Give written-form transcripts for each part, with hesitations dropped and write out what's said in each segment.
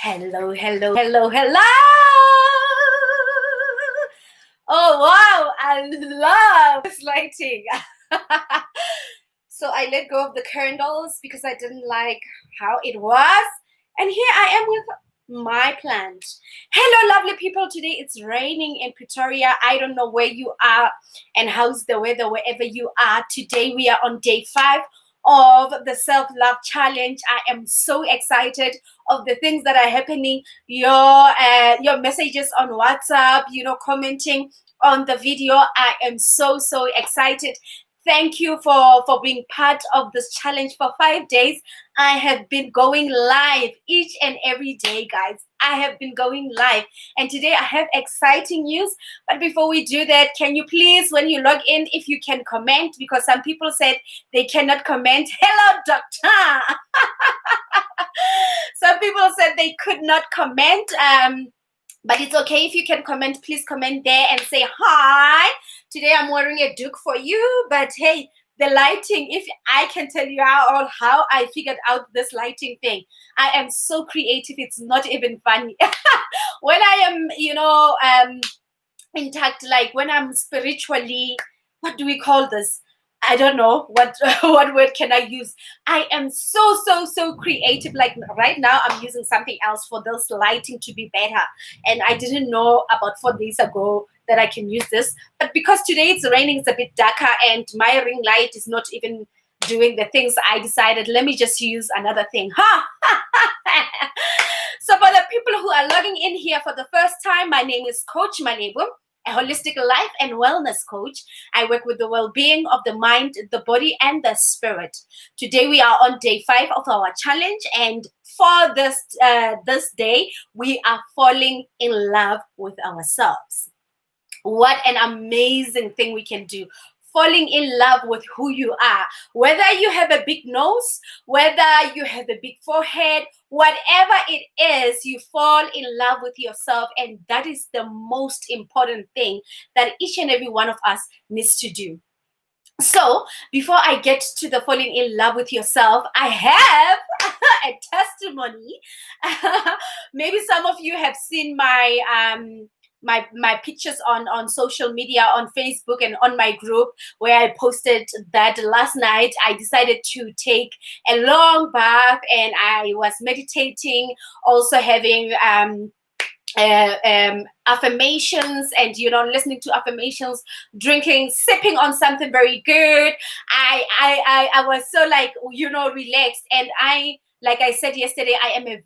Hello, hello, hello, hello. Oh, wow. I love this lighting. So I let go of the candles because I didn't like how it was. And here I am with my plant. Hello, lovely people. Today it's raining in Pretoria. I don't know where you are and how's the weather wherever you are. Today we are on day 5 of the self-love challenge. I am so excited of the things that are happening. Your messages on WhatsApp, commenting on the video. I am so excited. Thank you for being part of this challenge for 5 days. I have been going live each and every day, guys. I have been going live. And today I have exciting news. But before we do that, can you please, when you log in, if you can comment, because some people said they cannot comment. Hello, doctor. Some people said they could not comment. But it's okay if you can comment. Please comment there and say hi. Today I'm wearing a duke for you, but hey, the lighting, if I can tell you how I figured out this lighting thing, I am so creative. It's not even funny. When I am, intact, like when I'm spiritually, what do we call this? I don't know what what word can I use. I am so creative. Like right now I'm using something else for this lighting to be better, and I didn't know about 4 days ago that I can use this. But because today it's raining, it's a bit darker, and my ring light is not even doing the things, I decided let me just use another thing. So for the people who are logging in here for the first time, my name is Coach Malebo, a holistic life and wellness coach. I work with the well-being of the mind, the body, and the spirit. Today we are on day 5 of our challenge, and for this day, we are falling in love with ourselves. What an amazing thing we can do. Falling in love with who you are. Whether you have a big nose, whether you have a big forehead, whatever it is, you fall in love with yourself. And that is the most important thing that each and every one of us needs to do. So before I get to the falling in love with yourself, I have a testimony. Maybe some of you have seen my pictures on social media, on Facebook, and on my group, where I posted that last night I decided to take a long bath, and I was meditating, also having affirmations, and listening to affirmations, drinking, sipping on something very good. I was so relaxed, and like I said yesterday, I am a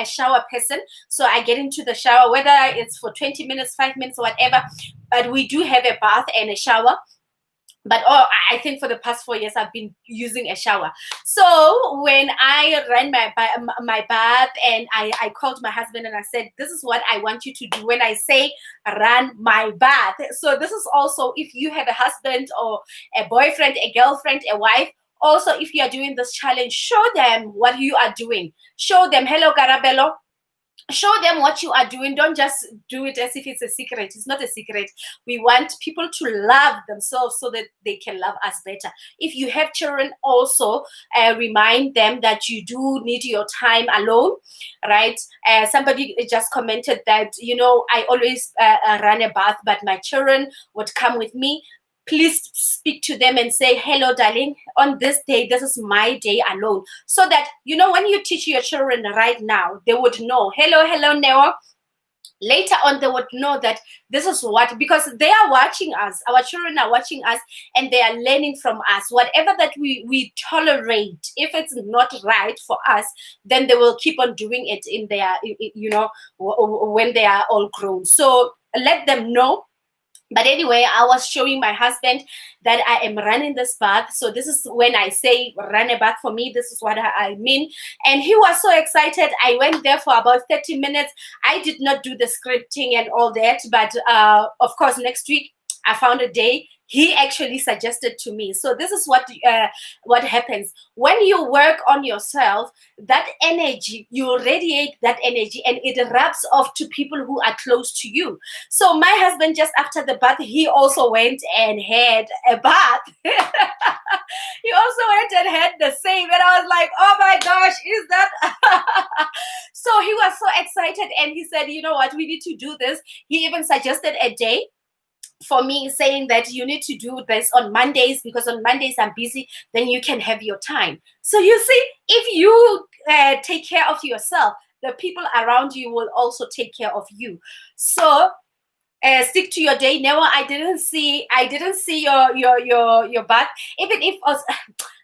shower person. So I get into the shower, whether it's for 20 minutes, 5 minutes, whatever, but we do have a bath and a shower. But I think for the past 4 years, I've been using a shower. So when I ran my bath, and I called my husband and I said, this is what I want you to do when I say run my bath. So this is also if you have a husband or a boyfriend, a girlfriend, a wife. Also, if you are doing this challenge, show them what you are doing. Show them, hello, Garabello. Show them what you are doing. Don't just do it as if it's a secret. It's not a secret. We want people to love themselves so that they can love us better. If you have children, also remind them that you do need your time alone, right? Somebody just commented that, I always run a bath, but my children would come with me. Please speak to them and say, hello, darling, on this day, this is my day alone. So that, when you teach your children right now, they would know, hello, Neo. Later on, they would know that this is what, because they are watching us. Our children are watching us, and they are learning from us. Whatever that we tolerate, if it's not right for us, then they will keep on doing it in their, when they are all grown. So let them know. But anyway, I was showing my husband that I am running this bath. So this is when I say run a bath for me, this is what I mean. And he was so excited. I went there for about 30 minutes. I did not do the scripting and all that. But of course, next week, I found a day he actually suggested to me. So this is what happens when you work on yourself. That energy, you radiate that energy, and it rubs off to people who are close to you. So my husband, just after the bath, he also went and had a bath. He also went and had the same, and I was like, oh my gosh, is that So he was so excited, and he said, you know what, we need to do this. He even suggested a day for me, saying that you need to do this on Mondays, because on Mondays I'm busy, then you can have your time. So you see, if you take care of yourself, the people around you will also take care of you. So stick to your day. Never, I didn't see your bath. Even if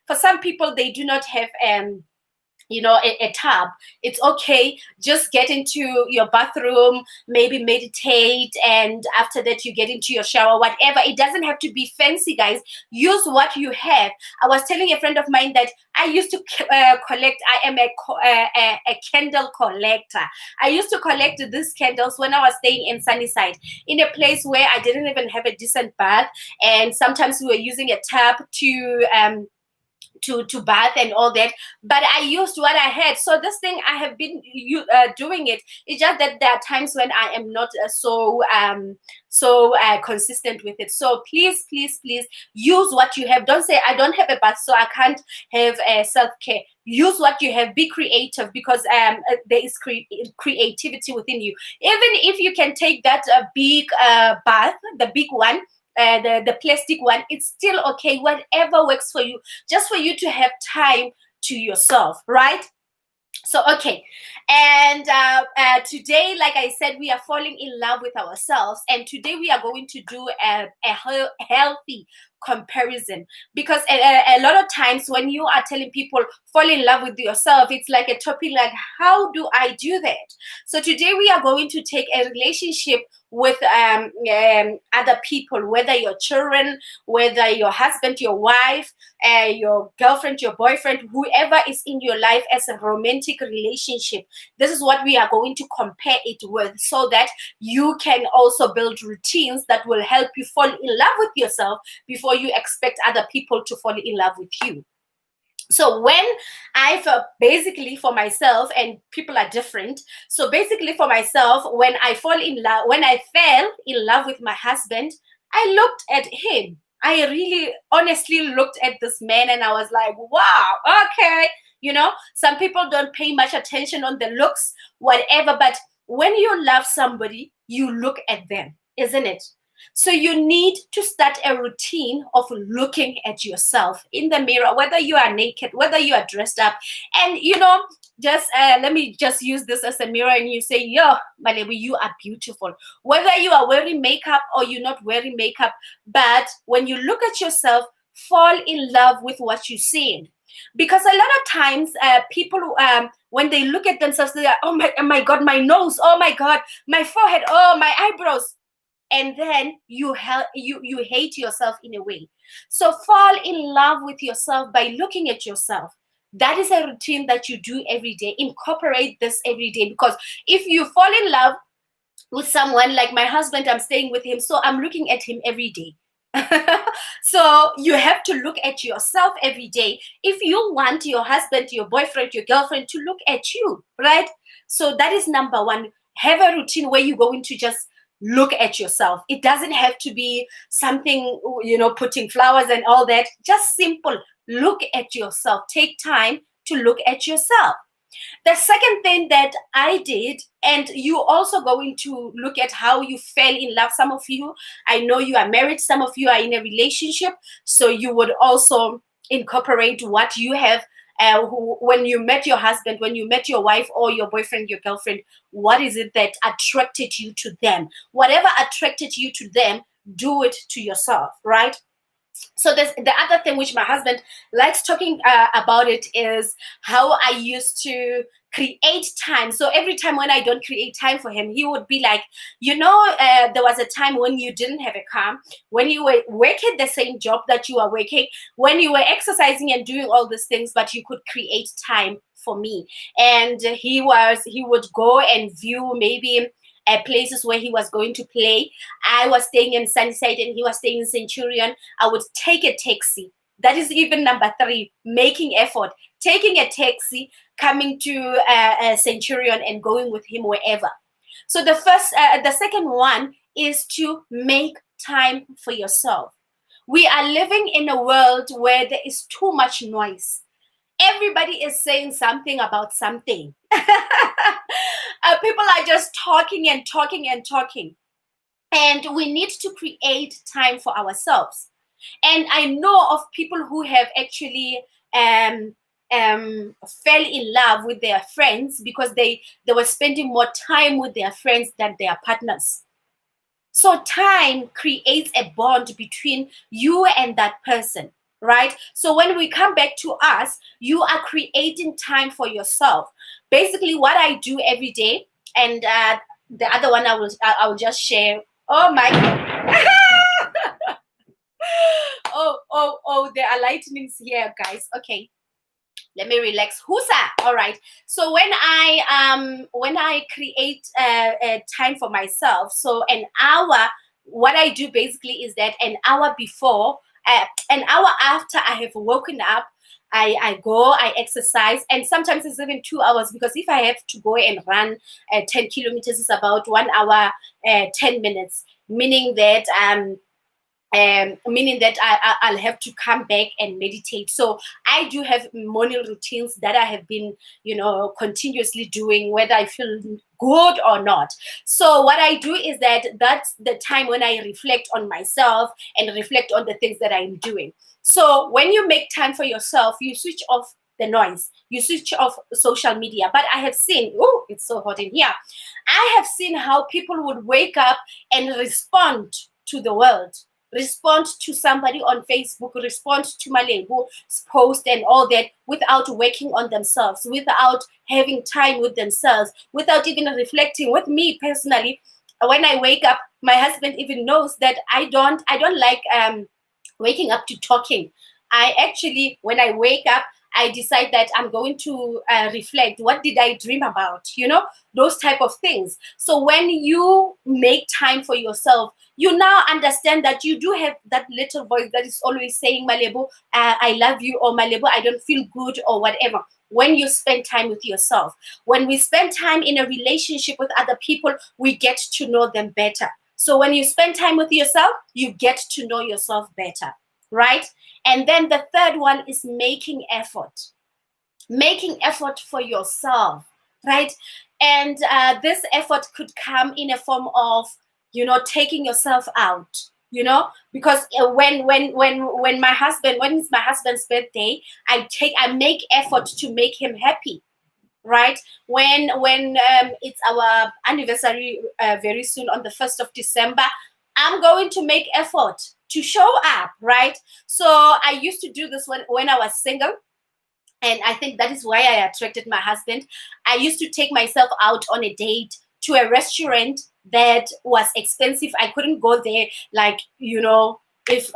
for some people, they do not have a tub, it's okay. Just get into your bathroom, maybe meditate, and after that you get into your shower, whatever. It doesn't have to be fancy, guys. Use what you have. I was telling a friend of mine that I used to collect. I am a candle collector. I used to collect these candles when I was staying in Sunnyside, in a place where I didn't even have a decent bath, and sometimes we were using a tap to bath and all that, but I used what I had. So this thing, I have been doing it. It's just that there are times when I am not so consistent with it. So please use what you have. Don't say I don't have a bath, so I can't have self-care. Use what you have. Be creative, because there is creativity within you. Even if you can take that big bath, the big one, the plastic one, it's still okay. Whatever works for you, just for you to have time to yourself, right? So okay, and today, like I said, we are falling in love with ourselves, and today we are going to do a healthy comparison, because a lot of times when you are telling people fall in love with yourself, it's like a topic like, how do I do that? So today we are going to take a relationship with other people, whether your children, whether your husband, your wife, your girlfriend, your boyfriend, whoever is in your life, as a romantic relationship. This is what we are going to compare it with, so that you can also build routines that will help you fall in love with yourself before you expect other people to fall in love with you. So when I felt, basically for myself, and people are different. So basically for myself, when I fell in love with my husband, I looked at him. I really honestly looked at this man, and I was like, wow, okay. Some people don't pay much attention on the looks, whatever, but when you love somebody, you look at them, isn't it? So you need to start a routine of looking at yourself in the mirror, whether you are naked, whether you are dressed up. And, just let me just use this as a mirror, and you say, yo, Malebu, you are beautiful. Whether you are wearing makeup or you're not wearing makeup, but when you look at yourself, fall in love with what you see. Because a lot of times people, when they look at themselves, they are, oh my God, my nose, oh my God, my forehead, oh, my eyebrows. And then you hate yourself in a way. So fall in love with yourself by looking at yourself. That is a routine that you do every day. Incorporate this every day, because if you fall in love with someone, like my husband, I'm staying with him, so I'm looking at him every day. So you have to look at yourself every day if you want your husband, your boyfriend, your girlfriend to look at you, right? So that is number one. Have a routine where you're going to just look at yourself. It doesn't have to be something, putting flowers and all that. Just simple. Look at yourself. Take time to look at yourself. The second thing that I did, and you also going to look at how you fell in love. Some of you, I know you are married. Some of you are in a relationship. So you would also incorporate what you have. When you met your husband, when you met your wife or your boyfriend, your girlfriend, what is it that attracted you to them? Whatever attracted you to them, do it to yourself, right? So there's the other thing which my husband likes talking about it, is how I used to create time. So every time when I don't create time for him, he would be like, there was a time when you didn't have a car, when you were working the same job that you are working, when you were exercising and doing all these things, but you could create time for me. And he would go and view maybe places where he was going to play. I was staying in Sunnyside and he was staying in Centurion. I would take a taxi. That is even number 3, making effort. Taking a taxi, coming to Centurion and going with him wherever. So the second one is to make time for yourself. We are living in a world where there is too much noise. Everybody is saying something about something. People are just talking and talking and talking. And we need to create time for ourselves. And I know of people who have actually fell in love with their friends because they were spending more time with their friends than their partners. So time creates a bond between you and that person, right? So when we come back to us, you are creating time for yourself. Basically, what I do every day, and the other one I will just share. Oh my God. Oh, there are lightnings here, guys. Okay, let me relax. Husa. All right. So when I create time for myself, so an hour, what I do basically is that an hour before, an hour after I have woken up, I go, I exercise, and sometimes it's even 2 hours, because if I have to go and run 10 kilometers, it's about 1 hour 10 minutes, meaning that I'll have to come back and meditate. So I do have morning routines that I have been, continuously doing, whether I feel good or not. So what I do is that's the time when I reflect on myself and reflect on the things that I'm doing. So when you make time for yourself, you switch off the noise, you switch off social media. But I have seen, oh, it's so hot in here. I have seen how people would wake up and respond to the world, respond to somebody on Facebook, respond to Malebu's post and all that, without working on themselves, without having time with themselves, without even reflecting. With me personally, when I wake up, my husband even knows that I don't like waking up to talking. I actually, when I wake up, I decide that I'm going to reflect. What did I dream about? Those type of things. So when you make time for yourself, you now understand that you do have that little voice that is always saying, Malebu, I love you, or Malebu, I don't feel good, or whatever. When you spend time with yourself, when we spend time in a relationship with other people, we get to know them better. So when you spend time with yourself, you get to know yourself better, right? And then the third one is making effort. Making effort for yourself, right? And this effort could come in a form of, taking yourself out, because when it's my husband's birthday, I make effort to make him happy, right? When it's our anniversary very soon on the 1st of December, I'm going to make effort to show up, right? So I used to do this when I was single. And I think that is why I attracted my husband. I used to take myself out on a date to a restaurant that was expensive. I couldn't go there if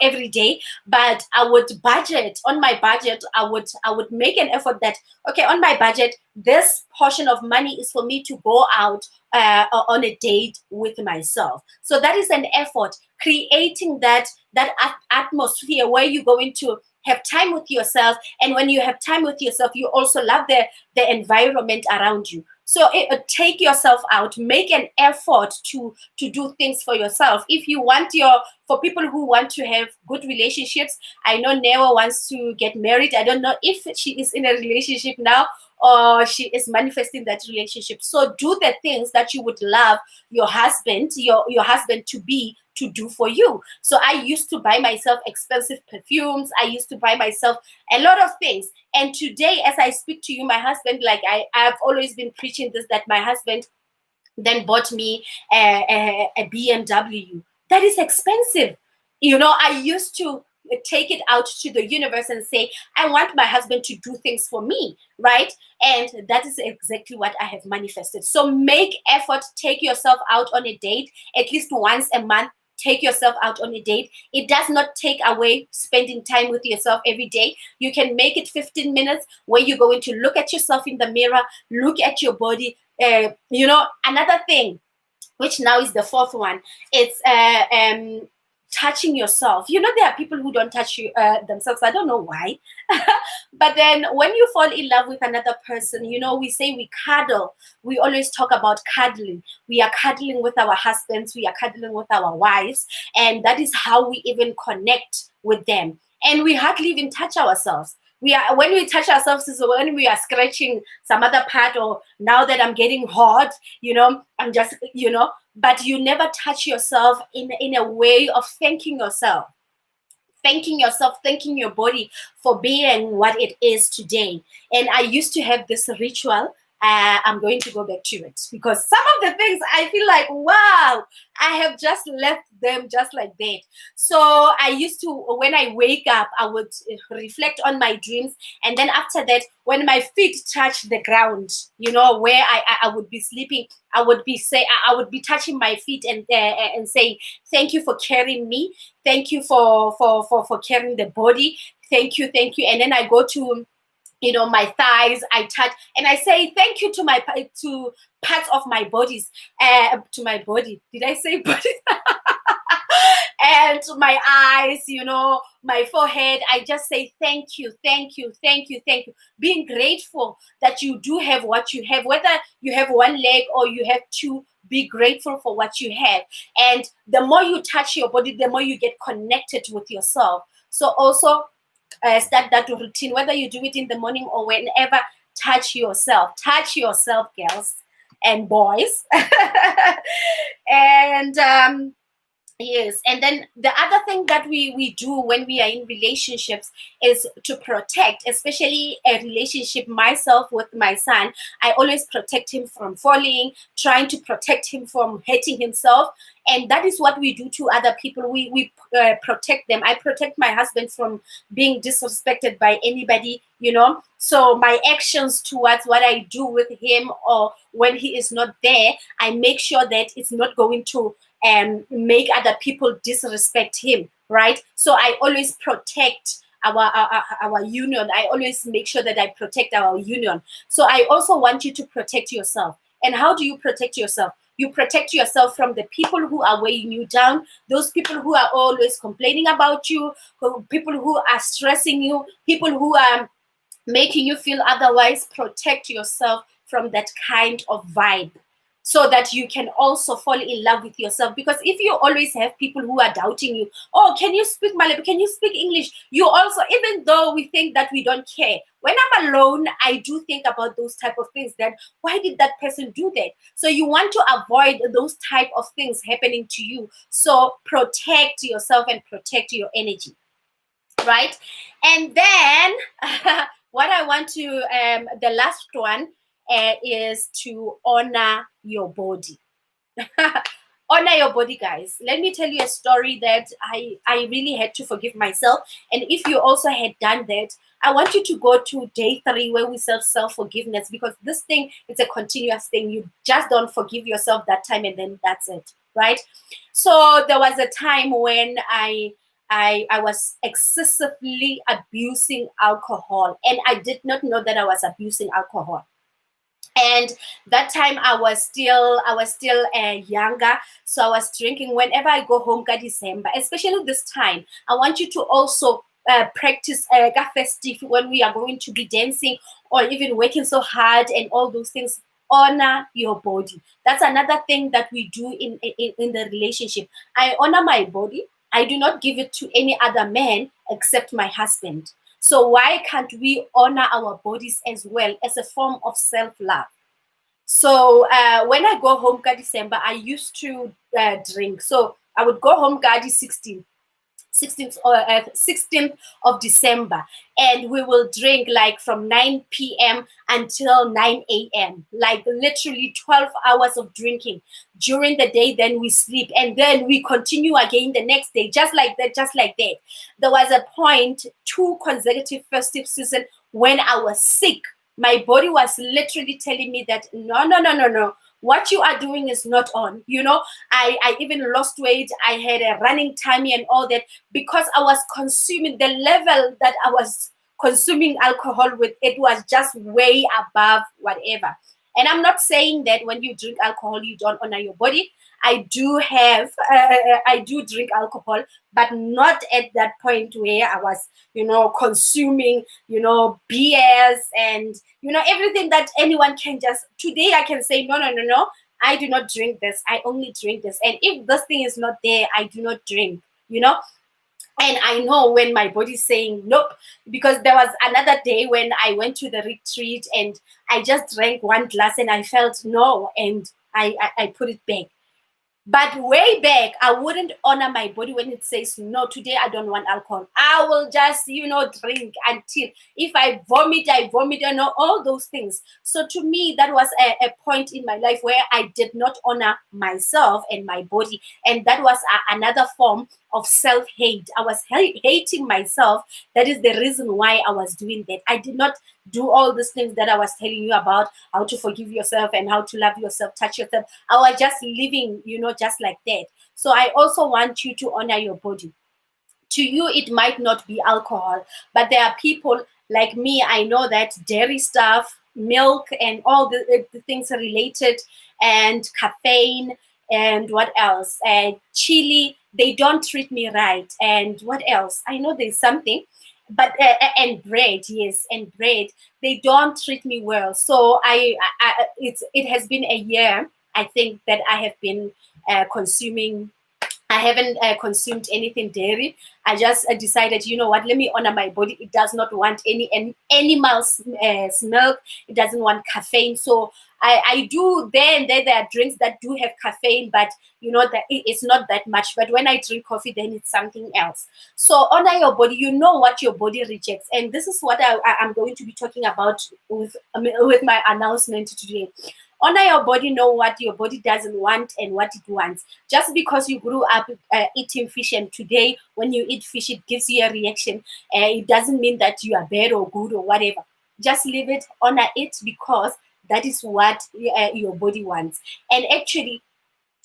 every day, but I would budget. On my budget, I would make an effort that, okay, on my budget, this portion of money is for me to go out on a date with myself. So that is an effort, creating that atmosphere where you're going to have time with yourself. And when you have time with yourself, you also love the environment around you. So take yourself out, make an effort to do things for yourself. If you want for people who want to have good relationships, I know Neo wants to get married. I don't know if she is in a relationship now or she is manifesting that relationship. So do the things that you would love your husband to do for you. So I used to buy myself expensive perfumes. I used to buy myself a lot of things. And today, as I speak to you, my husband, I've always been preaching this, that my husband then bought me a BMW. That is expensive. I used to take it out to the universe and say, I want my husband to do things for me, right? And that is exactly what I have manifested. So make effort, take yourself out on a date at least once a month. Take yourself out on a date. It does not take away spending time with yourself every day. You can make it 15 minutes where you're going to look at yourself in the mirror, look at your body. Another thing, which now is the fourth one, it's touching yourself. There are people who don't touch themselves. I don't know why. But then when you fall in love with another person, we say we cuddle. We always talk about cuddling. We are cuddling with our husbands. We are cuddling with our wives. And that is how we even connect with them. And we hardly even touch ourselves. when we touch ourselves is when we are scratching some other part, or now that I'm getting hot, I'm just, but you never touch yourself in a way of thanking yourself, thanking your body for being what it is today. And I used to have this ritual. I'm going to go back to it, because some of the things I feel like, wow, I have just left them just like that. So I used to, when I wake up, I would reflect on my dreams. And then after that, when my feet touch the ground, where I would be sleeping, I would be touching my feet and saying, thank you for carrying me. Thank you for carrying the body. Thank you. And then I go to, my thighs, I touch, and I say thank you to parts of my bodies, to my body. Did I say body? And my eyes, my forehead. I just say thank you. Being grateful that you do have what you have, whether you have one leg or you have two. Be grateful for what you have. And the more you touch your body, the more you get connected with yourself. So also start that routine, whether you do it in the morning or whenever. Touch yourself, girls and boys. And yes, and then the other thing that we do when we are in relationships is to protect, especially a relationship, myself with my son. I always protect him from falling, trying to protect him from hurting himself. And that is what we do to other people. We protect them. I protect my husband from being disrespected by anybody, So my actions towards what I do with him, or when he is not there, I make sure that it's not going to make other people disrespect him, right? So I always protect our union. I always make sure that I protect our union. So I also want you to protect yourself. And how do you protect yourself? You protect yourself from the people who are weighing you down, those people who are always complaining about you, people who are stressing you, people who are making you feel otherwise. Protect yourself from that kind of vibe, so that you can also fall in love with yourself. Because if you always have people who are doubting you, oh, can you speak Malawi? Can you speak English? You also, even though we think that we don't care, when I'm alone, I do think about those type of things, that why did that person do that? So you want to avoid those type of things happening to you. So protect yourself and protect your energy, right? And then what I want to, the last one is to honor your body. Honor your body, guys. Let me tell you a story that I really had to forgive myself. And if you also had done that, I want you to go to day 3 where we self-forgiveness, because this thing is a continuous thing. You just don't forgive yourself that time and then that's it, right? So there was a time when I was excessively abusing alcohol, and I did not know that I was abusing alcohol. And that time I was still younger, so I was drinking whenever I go home ka December. Especially this time, I want you to also practice festive when we are going to be dancing or even working so hard and all those things. Honor your body. That's another thing that we do in the relationship. I honor my body. I do not give it to any other man except my husband. So why can't we honor our bodies as well as a form of self-love? So when I go home ka December, I used to drink. So I would go home ka 16th of December, and we will drink like from 9 p.m. until 9 a.m. Like literally 12 hours of drinking during the day. Then we sleep, and then we continue again the next day, just like that. There was a point, 2 consecutive festive season, when I was sick. My body was literally telling me that no, what you are doing is not on. I even lost weight. I had a running tummy and all that, because I was consuming, the level that I was consuming alcohol with, it was just way above whatever. And I'm not saying that when you drink alcohol, you don't honor your body. I do drink alcohol, but not at that point where I was, consuming, BS and, everything that anyone can just, today I can say, no, I do not drink this. I only drink this. And if this thing is not there, I do not drink, And I know when my body's saying nope, because there was another day when I went to the retreat and I just drank one glass and I felt no, and I put it back. But way back, I wouldn't honor my body when it says, no, today I don't want alcohol. I will just, drink until if I vomit, and all those things. So to me, that was a point in my life where I did not honor myself and my body. And that was another form of self-hate. I was hating myself. That is the reason why I was doing that. I did not do all these things that I was telling you about, how to forgive yourself and how to love yourself, touch yourself. I was just living, just like that. So I also want you to honor your body. To you, it might not be alcohol, but there are people like me. I know that dairy stuff, milk, and all the things related, and caffeine, and what else? And chili, they don't treat me right. And what else? I know there's something, but and bread, yes, and bread, they don't treat me well. So it has been a year, I think, that I have been consuming. I haven't consumed anything dairy. I just decided, you know what, let me honor my body. It does not want any animal milk. It doesn't want caffeine. So I do, then there are drinks that do have caffeine, but that it's not that much. But when I drink coffee, then it's something else. So honor your body. You know what your body rejects. And this is what I'm going to be talking about with my announcement today. Honor your body, know what your body doesn't want and what it wants. Just because you grew up eating fish and today when you eat fish, it gives you a reaction, it doesn't mean that you are bad or good or whatever. Just leave it, honor it, because that is what your body wants. And actually,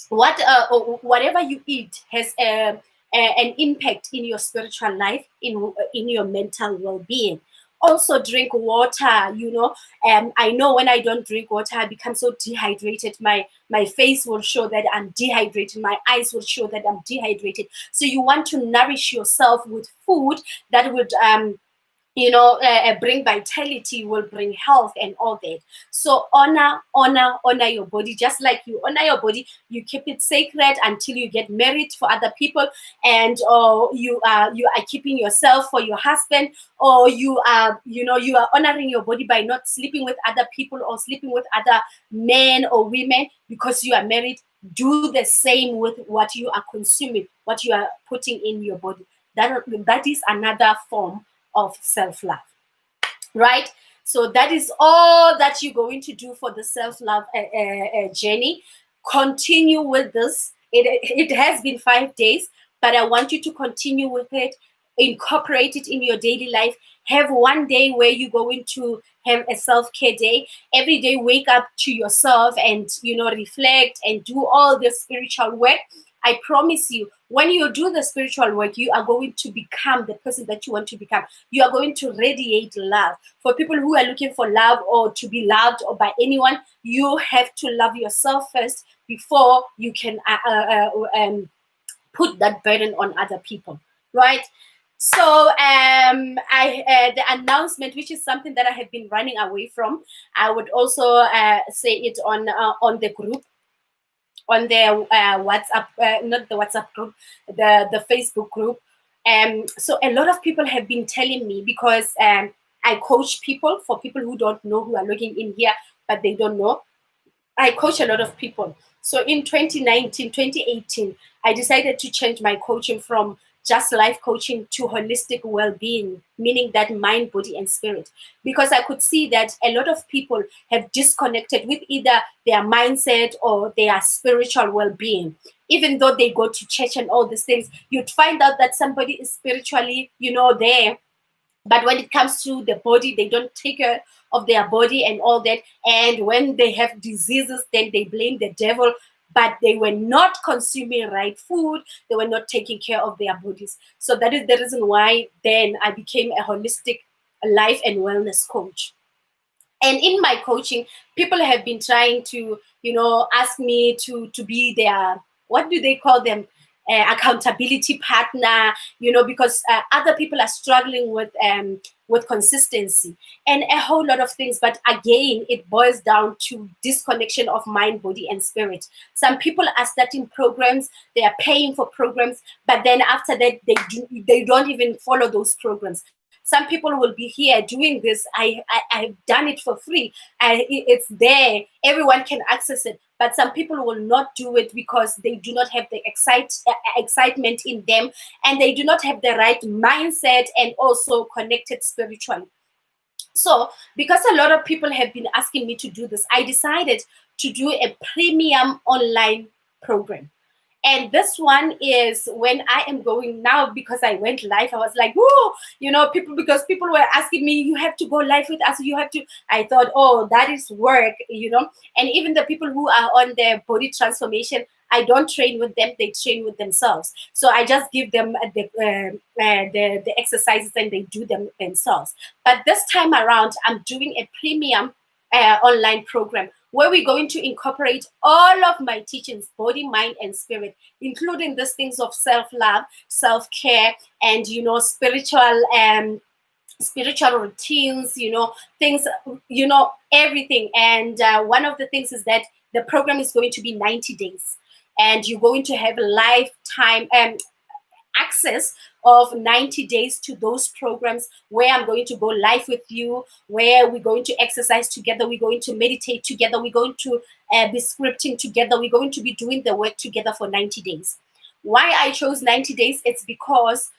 whatever you eat has an impact in your spiritual life, in your mental well-being. Also drink water. I know when I don't drink water, I become so dehydrated. My face will show that I'm dehydrated. My eyes will show that I'm dehydrated. So you want to nourish yourself with food that would bring vitality, will bring health and all that. So honor your body. Just like you honor your body, you keep it sacred until you get married for other people, and you are keeping yourself for your husband, or you are honoring your body by not sleeping with other people or sleeping with other men or women because you are married. Do the same with what you are consuming, what you are putting in your body. That is another form of self-love, right? So that is all that you're going to do for the self-love journey. Continue with this. It has been 5 days, but I want you to continue with it. Incorporate it in your daily life. Have one day where you're going to have a self-care day. Every day, wake up to yourself and reflect and do all the spiritual work. I promise you, when you do the spiritual work, you are going to become the person that you want to become. You are going to radiate love. For people who are looking for love or to be loved or by anyone, you have to love yourself first before you can put that burden on other people, right? So the announcement, which is something that I have been running away from, I would also say it on the group, on the WhatsApp, not the WhatsApp group, the Facebook group. So a lot of people have been telling me, because I coach people, for people who don't know, who are looking in here, but they don't know. I coach a lot of people. So in 2019, 2018, I decided to change my coaching from just life coaching to holistic well-being, meaning that mind, body, and spirit. Because I could see that a lot of people have disconnected with either their mindset or their spiritual well-being. Even though they go to church and all these things, you'd find out that somebody is spiritually, there, but when it comes to the body, they don't take care of their body and all that. And when they have diseases, then they blame the devil. But they were not consuming right food. They were not taking care of their bodies. So that is the reason why then I became a holistic life and wellness coach. And in my coaching, people have been trying to, ask me to be their, what do they call them? accountability partner, you know, because other people are struggling with consistency and a whole lot of things. But again, it boils down to disconnection of mind, body, and spirit. Some people are starting programs, they are paying for programs, but then after that, they don't even follow those programs. Some people will be here doing this. I've done it for free. It's there. Everyone can access it. But some people will not do it because they do not have the excitement in them, and they do not have the right mindset and also connected spiritually. So because a lot of people have been asking me to do this, I decided to do a premium online program. And this one is when I am going now, because I went live, I was like, whoa, you know, because people were asking me, you have to go live with us, you have to. I thought, oh, that is work, you know. And even the people who are on their body transformation, I don't train with them, they train with themselves. So I just give them the exercises and they do them themselves. But this time around, I'm doing a premium online program where we're going to incorporate all of my teachings, body, mind, and spirit, including these things of self-love, self-care, and, you know, spiritual routines, you know, things, you know, everything. And one of the things is that the program is going to be 90 days, and you're going to have a lifetime access of 90 days to those programs where I'm going to go live with you, where we're going to exercise together, we're going to meditate together, we're going to be scripting together, we're going to be doing the work together for 90 days. Why I chose 90 days? It's because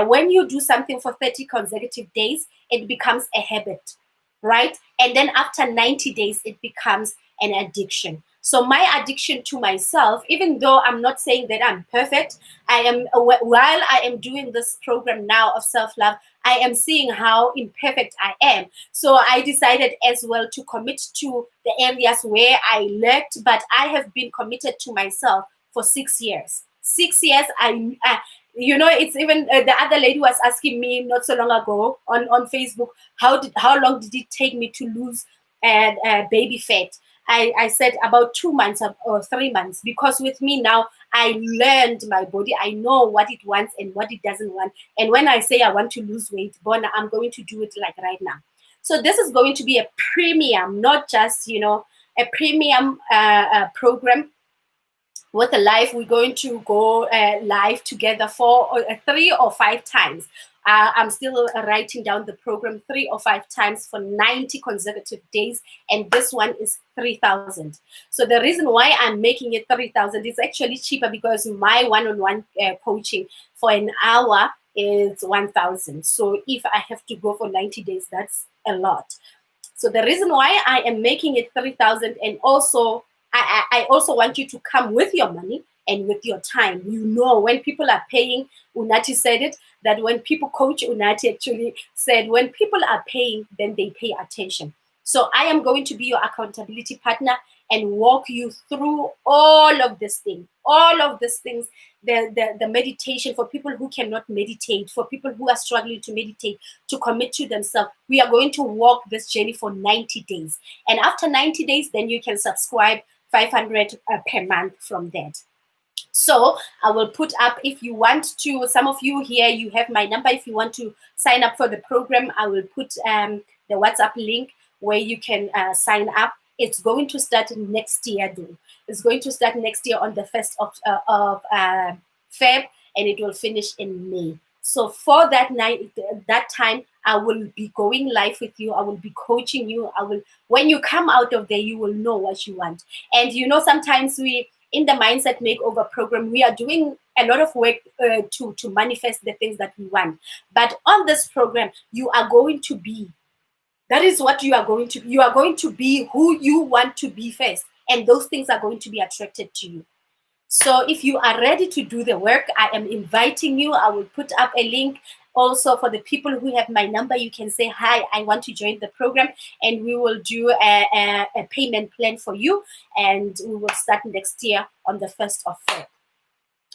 when you do something for 30 consecutive days, it becomes a habit, right? And then after 90 days, it becomes an addiction. So my addiction to myself, even though I'm not saying that I'm perfect, I am, while I am doing this program now of self-love, I am seeing how imperfect I am. So I decided as well to commit to the areas where I lacked, but I have been committed to myself for 6 years. 6 years, you know, it's even the other lady was asking me not so long ago on Facebook, how long did it take me to lose baby fat? I said about 2 months or 3 months, because with me now, I learned my body. I know what it wants and what it doesn't want. And when I say I want to lose weight, Bona, I'm going to do it like right now. So this is going to be a premium, not just, you know, a premium program with a live. We're going to go live together for 3 or 5 times. I'm still writing down the program 3 or 5 times for 90 consecutive days, and this one is 3,000. So the reason why I'm making it 3,000 is actually cheaper, because my one-on-one coaching for an hour is 1,000. So if I have to go for 90 days, that's a lot. So the reason why I am making it 3,000, and also I also want you to come with your money and with your time. You know, when people are paying, Unati said it, that when people coach, Unati actually said, when people are paying, then they pay attention. So I am going to be your accountability partner and walk you through all of these things, the meditation for people who cannot meditate, for people who are struggling to meditate, to commit to themselves. We are going to walk this journey for 90 days. And after 90 days, then you can subscribe 500 per month from that. So I will put up, if you want to, some of you here, you have my number. If you want to sign up for the program, I will put the WhatsApp link where you can sign up. It's going to start next year, though. It's going to start next year on the 1st of Feb, and it will finish in May. So for that night, that time, I will be going live with you. I will be coaching you. When you come out of there, you will know what you want. And you know, sometimes in the Mindset Makeover program, we are doing a lot of work to manifest the things that we want. But on this program, you are going to be, that is what you are going to be. You are going to be who you want to be first. And those things are going to be attracted to you. So if you are ready to do the work, I am inviting you. I will put up a link. Also, for the people who have my number, you can say, hi, I want to join the program, and we will do a payment plan for you, and we will start next year on the 1st of February.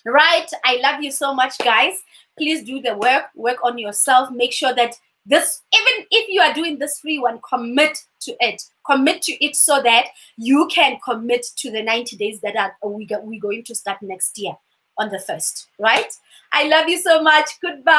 Right? I love you so much, guys. Please do the work on yourself. Make sure that this, even if you are doing this free one, commit to it so that you can commit to the 90 days that we're going to start next year. on the 1st, right? I love you so much. Goodbye.